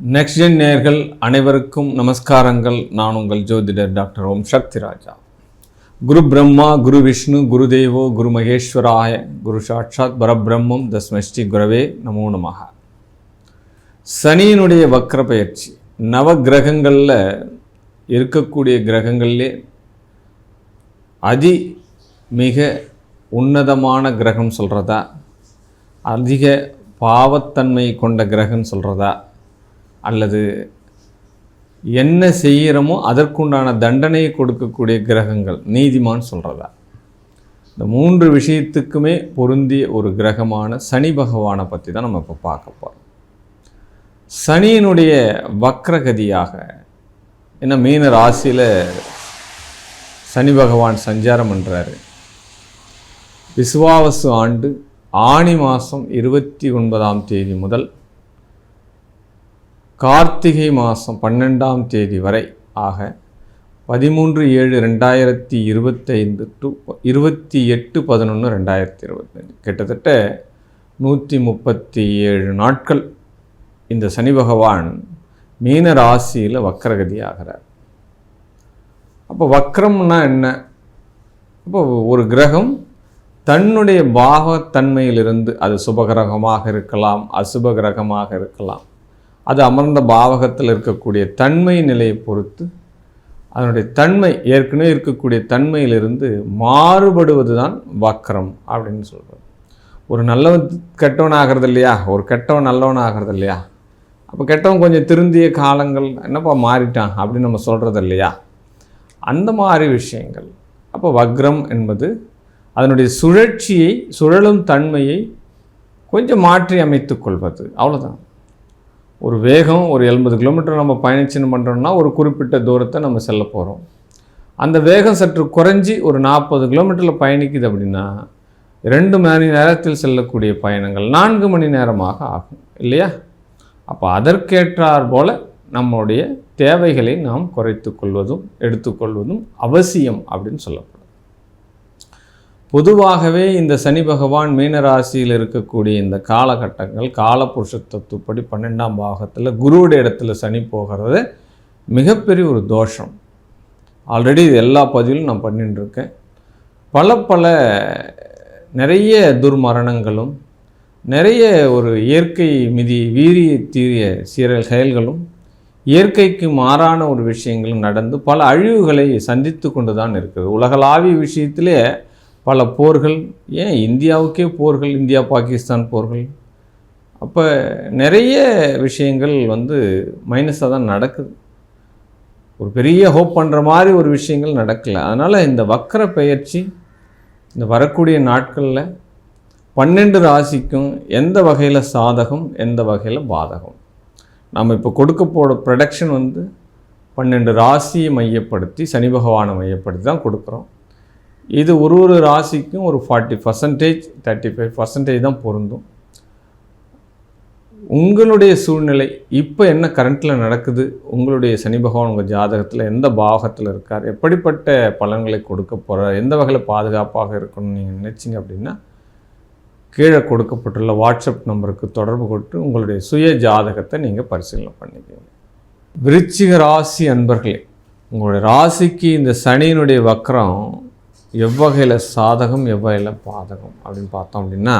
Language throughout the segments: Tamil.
நெக்ஸ்ட் ஜென் நேயர்கள் அனைவருக்கும் நமஸ்காரங்கள். நான் உங்கள் ஜோதிடர் டாக்டர் ஓம் சக்தி ராஜா. குரு பிரம்மா, குரு விஷ்ணு, குரு தேவோ, குரு மகேஸ்வராய, குரு சாட்சாத் பரபிரம்மம் தஸ்மை ஸ்ரீ குரவே நமோ நமஹ. சனியினுடைய வக்ர பயிற்சி. நவ கிரகங்களில் இருக்கக்கூடிய கிரகங்கள்லே மிக உன்னதமான கிரகம் சொல்கிறதா, அதிக பாவத்தன்மை கொண்ட கிரகம் சொல்கிறதா, அல்லது என்ன செய்கிறோமோ அதற்குண்டான தண்டனையை கொடுக்கக்கூடிய கிரகங்கள் நீதிமான் சொல்கிறதா, இந்த மூன்று விஷயத்துக்குமே பொருந்திய ஒரு கிரகமான சனி பகவானை பற்றி தான் நம்ம இப்போ பார்க்க போகிறோம். சனியினுடைய வக்ரகதியாக என்ன மீன ராசியில் சனி பகவான் சஞ்சாரம் பண்ணுறாரு. விசுவாவசு ஆண்டு ஆனி மாதம் 29ஆம் தேதி முதல் கார்த்திகை மாதம் 12ஆம் தேதி வரை ஆக 13/7/2025 டு 28/11/2025 கிட்டத்தட்ட 137 நாட்கள் இந்த சனி பகவான் மீன ராசியில் வக்ரகதி ஆகிறார். அப்போ வக்ரம்னா என்ன? அப்போ ஒரு கிரகம் தன்னுடைய பாவத்தன்மையிலிருந்து, அது சுபகிரகமாக இருக்கலாம், அசுப கிரகமாக இருக்கலாம், அது அமர்ந்த பாவகத்தில் இருக்கக்கூடிய தன்மை நிலையை பொறுத்து அதனுடைய தன்மை ஏற்கனவே இருக்கக்கூடிய தன்மையிலிருந்து மாறுபடுவது தான் வக்ரம் அப்படின்னு சொல்கிறது. ஒரு நல்லவன் கெட்டவன் ஆகிறது இல்லையா, ஒரு கெட்டவன் நல்லவன் ஆகிறது இல்லையா. அப்போ கெட்டவன் கொஞ்சம் திருந்திய காலங்கள் என்னப்பா மாறிட்டான் அப்படின்னு நம்ம சொல்கிறது இல்லையா, அந்த மாதிரி விஷயங்கள். அப்போ வக்ரம் என்பது அதனுடைய சுழற்சியை, சுழலும் தன்மையை கொஞ்சம் மாற்றி அமைத்து கொள்வது, அவ்வளோதான். ஒரு வேகம், ஒரு 80 கிலோமீட்டர் நம்ம பயணிச்சுன்னு பண்ணுறோம்னா ஒரு குறிப்பிட்ட தூரத்தை நம்ம செல்ல போகிறோம். அந்த வேகம் சற்று குறைஞ்சி ஒரு 40 கிலோமீட்டரில் பயணிக்குது அப்படின்னா 2 மணி நேரத்தில் செல்லக்கூடிய பயணங்கள் 4 மணி நேரமாக ஆகும் இல்லையா. அப்போ அதற்கேற்றார் போல் நம்முடைய தேவைகளை நாம் குறைத்து கொள்வதும் எடுத்துக்கொள்வதும் அவசியம் அப்படின்னு சொல்லப்படும். பொதுவாகவே இந்த சனி பகவான் மீனராசியில் இருக்கக்கூடிய இந்த காலகட்டங்கள் காலபுருஷ தத்துவப்படி 12ஆம் பாகத்தில் குருவுடைய இடத்துல சனி போகிறது மிகப்பெரிய ஒரு தோஷம். ஆல்ரெடி இது எல்லா பதிவிலும் நான் பண்ணிட்டு இருக்கேன். பல நிறைய துர்மரணங்களும் நிறைய ஒரு இயற்கை வீரிய தீரிய செயல்களும் இயற்கைக்கு மாறான ஒரு விஷயங்களும் நடந்து பல அழிவுகளை சந்தித்து கொண்டு தான் இருக்குது. உலகளாவிய விஷயத்திலே பல போர்கள், ஏன் இந்தியாவுக்கே போர்கள், இந்தியா பாகிஸ்தான் போர்கள். அப்போ நிறைய விஷயங்கள் மைனஸாக தான் நடக்குது. ஒரு பெரிய ஹோப் பண்ணுற மாதிரி ஒரு விஷயங்கள் நடக்கலை. அதனால் இந்த வக்ர பெயர்ச்சி இந்த வரக்கூடிய நாட்களில் 12 ராசிக்கும் எந்த வகையில் சாதகம், எந்த வகையில் பாதகம். நம்ம இப்போ கொடுக்க போகிற ப்ரொடக்ஷன் 12 ராசியை மையப்படுத்தி, சனி பகவானை மையப்படுத்தி தான் கொடுக்குறோம். இது ஒரு ராசிக்கும் ஒரு 40%, 35% தான் பொருந்தும். உங்களுடைய சூழ்நிலை இப்போ என்ன கரண்ட்டில் நடக்குது, உங்களுடைய சனி பகவான் உங்கள் ஜாதகத்தில் எந்த பாவகத்தில் இருக்கார், எப்படிப்பட்ட பலன்களை கொடுக்க போகிறார், எந்த வகையில் பாதுகாப்பாக இருக்கணும்னு நீங்கள் நினச்சிங்க அப்படின்னா கீழே கொடுக்கப்பட்டுள்ள வாட்ஸ்அப் நம்பருக்கு தொடர்பு கொண்டு உங்களுடைய சுய ஜாதகத்தை நீங்கள் பரிசீலனை பண்ணிக்கோங்க. விருச்சிக ராசி அன்பர்களே, உங்களுடைய ராசிக்கு இந்த சனியினுடைய வக்ரம் எவ்வகையில் சாதகம், எவ்வகையில் பாதகம் அப்படின்னு பார்த்தோம் அப்படின்னா,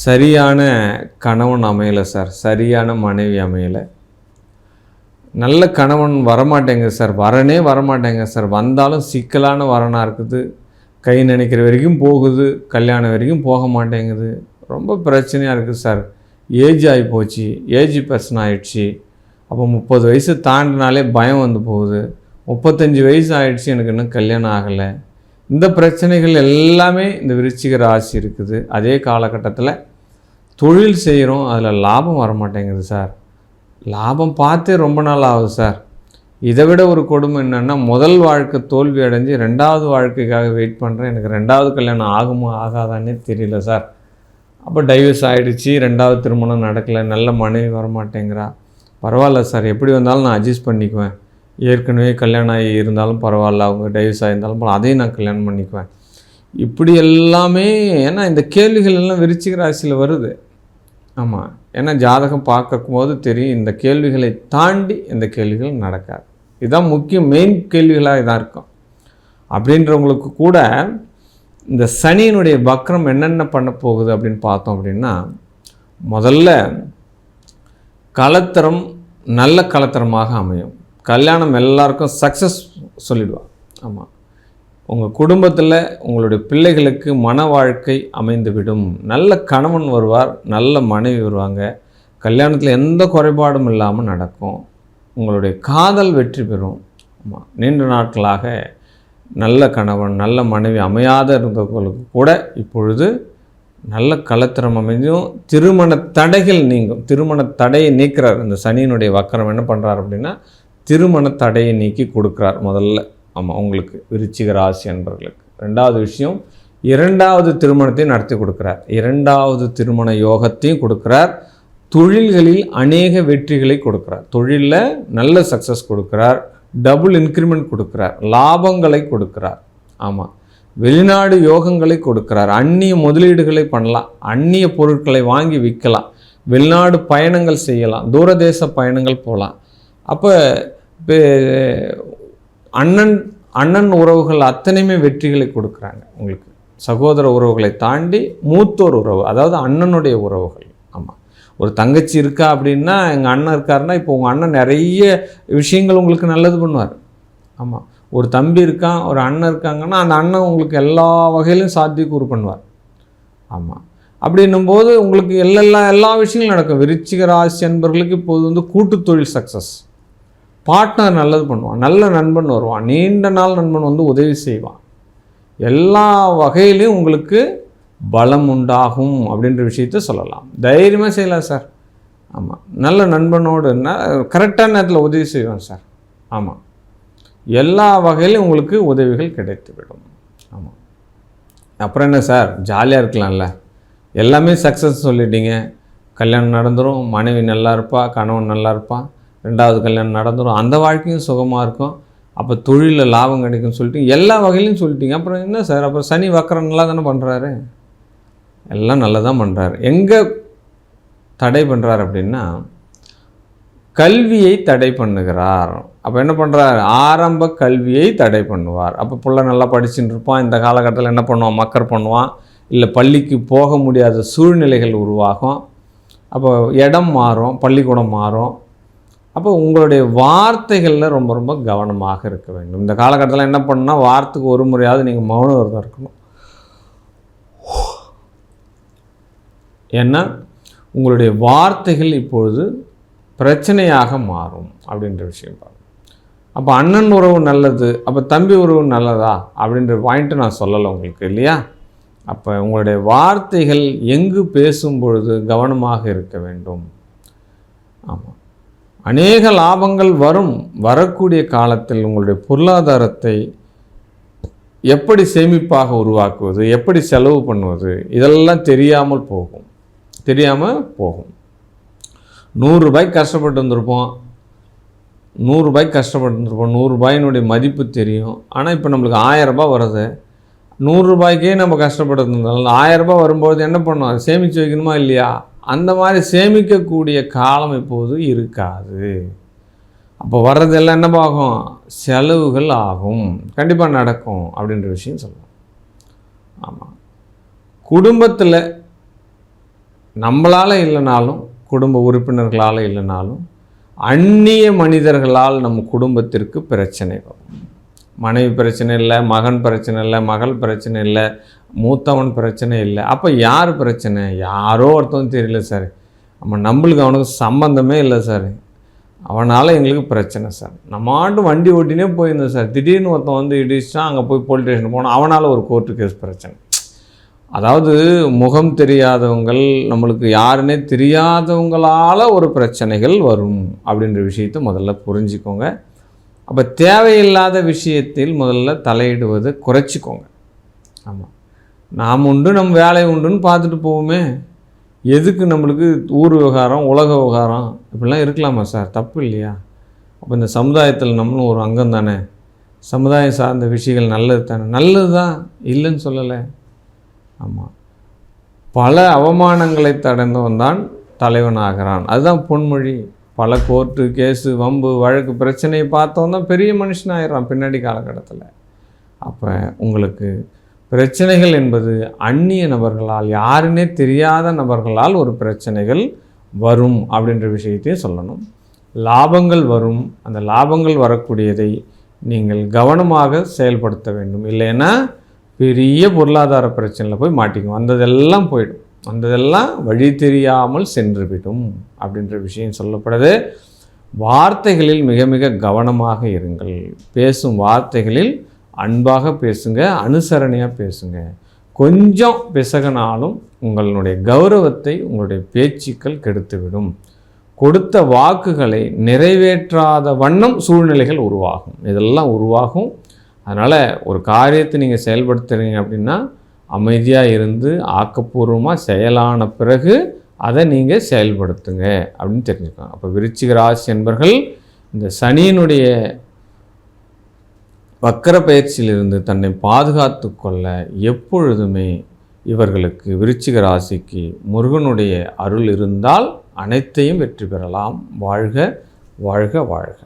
சரியான கணவன் அமையலை சார், சரியான மனைவி அமையலை, நல்ல கணவன் வரமாட்டேங்க சார், வரனே வரமாட்டேங்க சார், வந்தாலும் சிக்கலான வரனாக இருக்குது, கை நினைக்கிற வரைக்கும் போகுது, கல்யாணம் வரைக்கும் போக மாட்டேங்குது, ரொம்ப பிரச்சனையாக இருக்குது சார், ஏஜ் ஆகி போச்சு, ஏஜ் பர்சன் ஆகிடுச்சு, அப்போ 30 வயசு தாண்டினாலே பயம் போகுது, 35 வயசு ஆகிடுச்சு, எனக்கு இன்னும் கல்யாணம் ஆகலை. இந்த பிரச்சனைகள் எல்லாமே இந்த விருச்சிக ராசி இருக்குது. அதே காலகட்டத்தில் தொழில் செய்கிறோம், அதில் லாபம் வரமாட்டேங்குது சார், லாபம் பார்த்தே ரொம்ப நாள் ஆகுது சார். இதை விட ஒரு கொடுமை என்னென்னா, முதல் வாழ்க்கை தோல்வி அடைஞ்சு 2வது வாழ்க்கைக்காக வெயிட் பண்ணுறேன், எனக்கு 2வது கல்யாணம் ஆகுமா ஆகாதானே தெரியல சார். அப்போ டைவர்ஸ் ஆகிடுச்சு, 2வது திருமணம் நடக்கலை, நல்ல மனைவி வரமாட்டேங்கிறா. பரவாயில்ல சார், எப்படி வந்தாலும் நான் அட்ஜஸ்ட் பண்ணிக்குவேன், ஏற்கனவே கல்யாணம் ஆகி இருந்தாலும் பரவாயில்ல, அவங்க டைவர்ஸ் ஆகியிருந்தாலும் அதையும் நான் கல்யாணம் பண்ணிக்குவேன். இப்படி எல்லாமே ஏன்னா இந்த கேள்விகள் எல்லாம் விருச்சிக ராசியில் வருது. ஆமாம், ஏன்னா ஜாதகம் பார்க்கும்போது தெரியும் இந்த கேள்விகளை தாண்டி இந்த கேள்விகள் நடக்காது. இதுதான் முக்கியம், மெயின் கேள்விகளாக இதாக இருக்கும். அப்படின்றவங்களுக்கு கூட இந்த சனியினுடைய வக்ரம் என்னென்ன பண்ண போகுது அப்படின்னு பார்த்தோம் அப்படின்னா, முதல்ல கலத்தரம் நல்ல கலத்தரமாக அமையும். கல்யாணம் எல்லாருக்கும் சக்ஸஸ் சொல்லிடுவாள். ஆமாம், உங்கள் குடும்பத்தில் உங்களுடைய பிள்ளைகளுக்கு மன வாழ்க்கை அமைந்துவிடும். நல்ல கணவன் வருவார், நல்ல மனைவி வருவாங்க. கல்யாணத்தில் எந்த குறைபாடும் இல்லாமல் நடக்கும். உங்களுடைய காதல் வெற்றி பெறும். ஆமாம், நீண்ட நாட்களாக நல்ல கணவன் நல்ல மனைவி அமையாத இருந்தவர்களுக்கு கூட இப்பொழுது நல்ல கலத்திரம் அமைஞ்சும் திருமண தடைகள் நீங்கும். திருமண தடையை நீக்கிறார். இந்த சனியினுடைய வக்கரம் என்ன பண்ணுறார் அப்படின்னா, திருமண தடையை நீக்கி கொடுக்குறார் முதல்ல. ஆமாம், உங்களுக்கு விருச்சிக ராசி என்பவர்களுக்கு. ரெண்டாவது விஷயம், இரண்டாவது திருமணத்தையும் நடத்தி கொடுக்குறார். இரண்டாவது திருமண யோகத்தையும் கொடுக்குறார். தொழில்களில் அநேக வெற்றிகளை கொடுக்குறார். தொழிலில் நல்ல சக்ஸஸ் கொடுக்குறார். டபுள் இன்க்ரிமெண்ட் கொடுக்குறார். லாபங்களை கொடுக்குறார். ஆமாம், வெளிநாடு யோகங்களை கொடுக்குறார். அந்நிய முதலீடுகளை பண்ணலாம். அந்நிய பொருட்களை வாங்கி விற்கலாம். வெளிநாடு பயணங்கள் செய்யலாம். தூரதேச பயணங்கள் போகலாம். அப்போ அண்ணன் உறவுகள் அத்தனையுமே வெற்றிகளை கொடுக்குறாங்க உங்களுக்கு. சகோதர உறவுகளை தாண்டி மூத்தோர் உறவு, அதாவது அண்ணனுடைய உறவுகள். ஆமாம், ஒரு தங்கச்சி இருக்கா அப்படின்னா, எங்கள் அண்ணன் இருக்காருன்னா, இப்போ உங்கள் அண்ணன் நிறைய விஷயங்கள் உங்களுக்கு நல்லது பண்ணுவார். ஆமாம், ஒரு தம்பி இருக்கான், ஒரு அண்ணன் இருக்காங்கன்னா, அந்த அண்ணன் உங்களுக்கு எல்லா வகையிலும் சாத்தியக்கூறு பண்ணுவார். ஆமாம், அப்படின்னும்போது உங்களுக்கு எல்லா விஷயங்களும் நடக்கும். விருச்சிக ராசி என்பவர்களுக்கு இப்போது கூட்டு தொழில் சக்ஸஸ். பார்ட்னர் நல்லது பண்ணுவான். நல்ல நண்பன் வருவான். நீண்ட நாள் நண்பன் உதவி செய்வான். எல்லா வகையிலையும் உங்களுக்கு பலம் உண்டாகும் அப்படின்ற விஷயத்த சொல்லலாம். தைரியமாக செய்யலாம் சார். ஆமாம், நல்ல நண்பனோடு கரெக்டான நேரத்தில் உதவி செய்வான் சார். ஆமாம், எல்லா வகையிலும் உங்களுக்கு உதவிகள் கிடைத்துவிடும். ஆமாம், அப்புறம் என்ன சார், ஜாலியாக இருக்கலாம்ல, எல்லாமே சக்ஸஸ் சொல்லிட்டீங்க. கல்யாணம் நடந்துடும், மனைவி நல்லா இருப்பா, கணவன் நல்லா இருப்பான், ரெண்டாவது கல்யாணம் நடந்துடும், அந்த வாழ்க்கையும் சுகமாக இருக்கும், அப்போ தொழிலில் லாபம் கிடைக்கும்னு சொல்லிட்டு எல்லா வகையிலையும் சொல்லிட்டீங்க. அப்புறம் என்ன சார், அப்புறம் சனி வக்கரம் நல்லா தானே பண்ணுறாரு, எல்லாம் நல்லா தான் பண்ணுறாரு. எங்கே தடை பண்ணுறார் அப்படின்னா, கல்வியை தடை பண்ணுகிறார். அப்போ என்ன பண்ணுறார், ஆரம்ப கல்வியை தடை பண்ணுவார். அப்போ பிள்ளை நல்லா படிச்சுட்டு இருப்பான். இந்த காலகட்டத்தில் என்ன பண்ணுவான், மக்கர் பண்ணுவான், இல்லை பள்ளிக்கு போக முடியாத சூழ்நிலைகள் உருவாகும். அப்போ இடம் மாறும், பள்ளிக்கூடம் மாறும். அப்போ உங்களுடைய வார்த்தைகளில் ரொம்ப ரொம்ப கவனமாக இருக்க வேண்டும். இந்த காலகட்டத்தில் என்ன பண்ணால், வாரத்துக்கு ஒரு முறையாவது நீங்கள் மௌன விரதம் இருக்கணும். ஏன்னா உங்களுடைய வார்த்தைகள் இப்பொழுது பிரச்சனையாக மாறும் அப்படின்ற விஷயம் பாருங்கள். அப்போ அண்ணன் உறவு நல்லது, அப்போ தம்பி உறவு நல்லதா அப்படின்ற பாயிண்ட்டு நான் சொல்லலை உங்களுக்கு, இல்லையா? அப்போ உங்களுடைய வார்த்தைகள் எங்கு பேசும் பொழுது கவனமாக இருக்க வேண்டும். ஆமாம், அநேக லாபங்கள் வரும். வரக்கூடிய காலத்தில் உங்களுடைய பொருளாதாரத்தை எப்படி சேமிப்பாக உருவாக்குவது, எப்படி செலவு பண்ணுவது, இதெல்லாம் தெரியாமல் போகும். 100 ரூபாய்க்கு கஷ்டப்பட்டு வந்திருப்போம், 100 ரூபாயினுடைய மதிப்பு தெரியும். ஆனால் இப்போ நம்மளுக்கு 1000 ரூபாய் வருது. 100 ரூபாய்க்கே நம்ம கஷ்டப்பட்டு இருந்தாலும் 1000 ரூபாய் வரும்போது என்ன பண்ணோம், அதை சேமித்து வைக்கணுமா இல்லையா? அந்த மாதிரி சேமிக்கக்கூடிய காலம் இப்போது இருக்காது. அப்போ வர்றதெல்லாம் என்ன ஆகும், செலவுகள் ஆகும். கண்டிப்பாக நடக்கும் அப்படின்ற விஷயம் சொல்லலாம். ஆமாம், குடும்பத்தில் நம்மளால் இல்லைனாலும், குடும்ப உறுப்பினர்களால் இல்லைனாலும், அந்நிய மனிதர்களால் நம்ம குடும்பத்திற்கு பிரச்சனை வரும். மனைவி பிரச்சனை இல்லை, மகன் பிரச்சனை இல்லை, மகள் பிரச்சனை இல்லை, மூத்தவன் பிரச்சனை இல்லை. அப்போ யார் பிரச்சனை, யாரோ ஒருத்தவன் தெரியல சார், நம்மளுக்கு அவனுக்கு சம்பந்தமே இல்லை சார், அவனால் எங்களுக்கு பிரச்சனை சார். நம்ம வண்டி ஓட்டினே போயிருந்தோம் சார், திடீர்னு ஒருத்தன் இடிச்சிட்டான், அங்கே போய் போலீஸ் ஸ்டேஷன் போனோம், அவனால் ஒரு கோர்ட்டு கேஸ் பிரச்சனை. அதாவது முகம் தெரியாதவங்கள், நம்மளுக்கு யாருன்னே தெரியாதவங்களால் ஒரு பிரச்சனைகள் வரும் அப்படின்ற விஷயத்தை முதல்ல புரிஞ்சுக்கோங்க. அப்போ தேவையில்லாத விஷயத்தில் முதல்ல தலையிடுவதை குறைச்சிக்கோங்க. ஆமாம், நாம் உண்டு நம்ம வேலை உண்டுன்னு பார்த்துட்டு போவோமே, எதுக்கு நம்மளுக்கு ஊர் விவகாரம், உலக விவகாரம் இப்படிலாம் இருக்கலாமா சார்? தப்பு இல்லையா? அப்போ இந்த சமுதாயத்தில் நம்மளும் ஒரு அங்கம் தானே, சமுதாயம் சார்ந்த விஷயங்கள் நல்லது தானே, நல்லது தான், இல்லைன்னு சொல்லலை. ஆமாம், பல அவமானங்களை தடந்தவன் தான் தலைவனாகிறான். அதுதான் பொன்மொழி. பல கோர்ட்டு கேஸு வம்பு வழக்கு பிரச்சனையை பார்த்தோன்னா பெரிய மனுஷனாகிறான் பின்னாடி காலகட்டத்தில். அப்போ உங்களுக்கு பிரச்சனைகள் என்பது அந்நிய நபர்களால், யாருன்னே தெரியாத நபர்களால் ஒரு பிரச்சனைகள் வரும் அப்படின்ற விஷயத்தையும் சொல்லணும். லாபங்கள் வரும். அந்த லாபங்கள் வரக்கூடியதை நீங்கள் கவனமாக செயல்படுத்த வேண்டும். இல்லைன்னா பெரிய பொருளாதார பிரச்சனையில் போய் மாட்டிக்கும். வந்ததெல்லாம் போயிடும். வந்ததெல்லாம் வழி தெரியாமல் சென்றுவிடும் அப்படின்ற விஷயம் சொல்லப்படுது. வார்த்தைகளில் மிக மிக கவனமாக இருங்கள். பேசும் வார்த்தைகளில் அன்பாக பேசுங்க, அனுசரணையாக பேசுங்க. கொஞ்சம் பிசகனாலும் உங்களுடைய கௌரவத்தை உங்களுடைய பேச்சுக்கள் கெடுத்துவிடும். கொடுத்த வாக்குகளை நிறைவேற்றாத வண்ணம் சூழ்நிலைகள் உருவாகும். இதெல்லாம் உருவாகும். அதனால் ஒரு காரியத்தை நீங்கள் செயல்படுத்துகிறீங்க அப்படின்னா அமைதியாக இருந்து ஆக்கப்பூர்வமாக செயலான பிறகு அதை நீங்கள் செயல்படுத்துங்க அப்படின்னு தெரிஞ்சுக்கோங்க. அப்போ விருச்சிக ராசி என்பர்கள் இந்த சனியினுடைய வக்கர பயிற்சியிலிருந்து தன்னை பாதுகாத்து கொள்ள எப்பொழுதுமே இவர்களுக்கு விருச்சிக ராசிக்கு முருகனுடைய அருள் இருந்தால் அனைத்தையும் வெற்றி பெறலாம். வாழ்க வாழ்க வாழ்க.